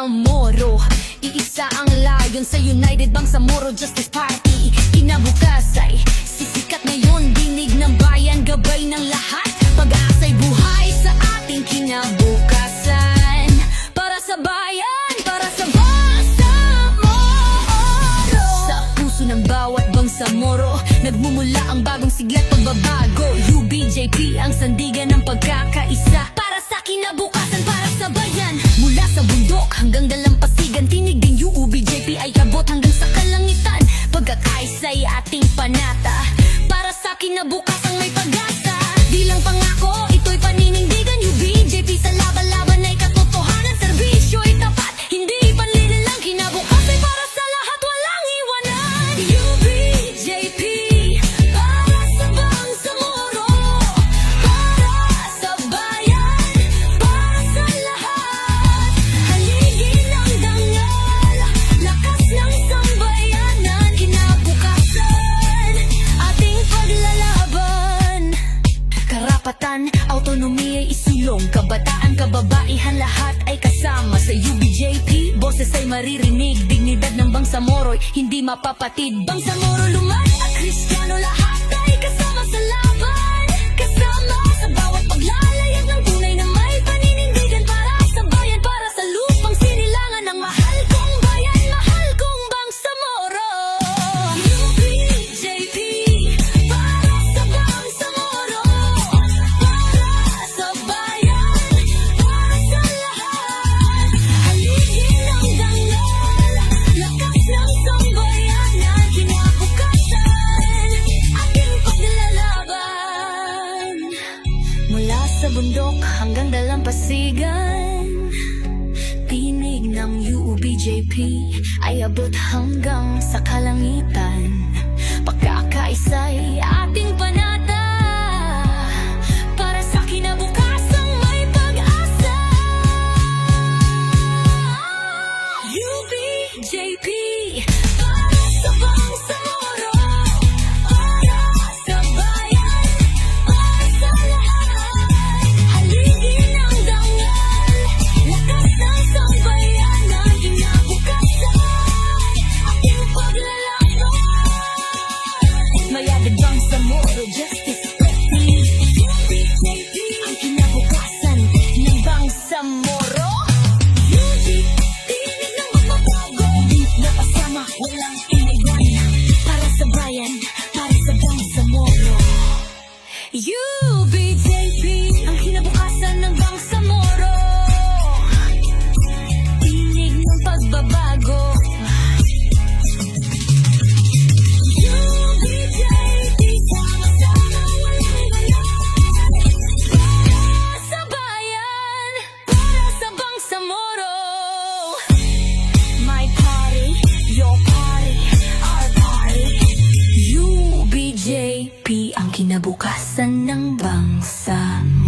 Bangsamoro. Iisa ang layon sa United Bangsamoro Justice Party. Kinabukas ay sisikat ngayon, dinig ng bayan, gabay ng lahat. Pag-aasa'y buhay sa ating kinabukasan. Para sa bayan, para sa Bangsamoro. Sa puso ng bawat Bangsamoro nagmumula ang bagong sigla't pagbabago. UBJP ang sandigan ng pagkakaisa. Para sa kinabukasan, para sa bayan. Mula sa bundok hanggang dalampasigan, tinig din UBJP ay abot hanggang sa kalangitan. Pagkakaisa'y ating panata. Para sa kinabukasan may pag-asa. Di lang pangako, ito'y paninindigan. UBJP sa laban-laban ay katotohanan. Serbisyo'y tapat, hindi panlililang. Kinabukasan para sa lahat, walang iwanan. UBJP para sa Bangsamoro, para sa bayan, para sa lahat. Haligi ng dangal, lakas ng sambayanan. Kinabukasan, ating paglalaban. Karapatan, autonomiya ay isulong. Kabataan, kababaihan, lahat ay kasama sa UBJP. Boses ay maririnig, dignidad ng Bangsamoro'y hindi mapapatid. Bangsamoro, Luman at Kristiyano, lahat ay kasama sa laban. Kasama sa bawat paglalayag ng tunay na may paninindigan. Para sa bayan, para sa lupang sinilangan ng mahal kong bayan, mahal kong Bangsamoro. UBJP para sa Bangsamoro, para sa bayan, para sa lahat. Haligi ng dangal, lakas ng sambayanan. Kinabukasan, ating paglalaban. Mula sa bundok hanggang dalampasigan, tinig ng UBJP ay abot hanggang sa kalangitan. Pagkakaisa'y ating panata. Para sa kinabukasang may pag-asa. UBJP para sa Bangsamoro, para sa bayan, para sa lahat. Haligi ng dangal, lakas ng sambayanan. Kinabukasan, ating paglalaban. Mayadad Bangsamoro, Justice Party. UBJP ang kinabukasan ng Bangsamoro. Tinig ng magbabago, nakasama, walang iniwan. Para sa bayan, para sa Bangsamoro. UBJP ang kinabukasan ng Bangsamoro. Tinig ng pagbabago. UBJP sama-sama, walang iwanan. Para sa bayan, para sa Bangsamoro. My party, your party, our party. UBJP ang kinabukasan ng Bangsamoro.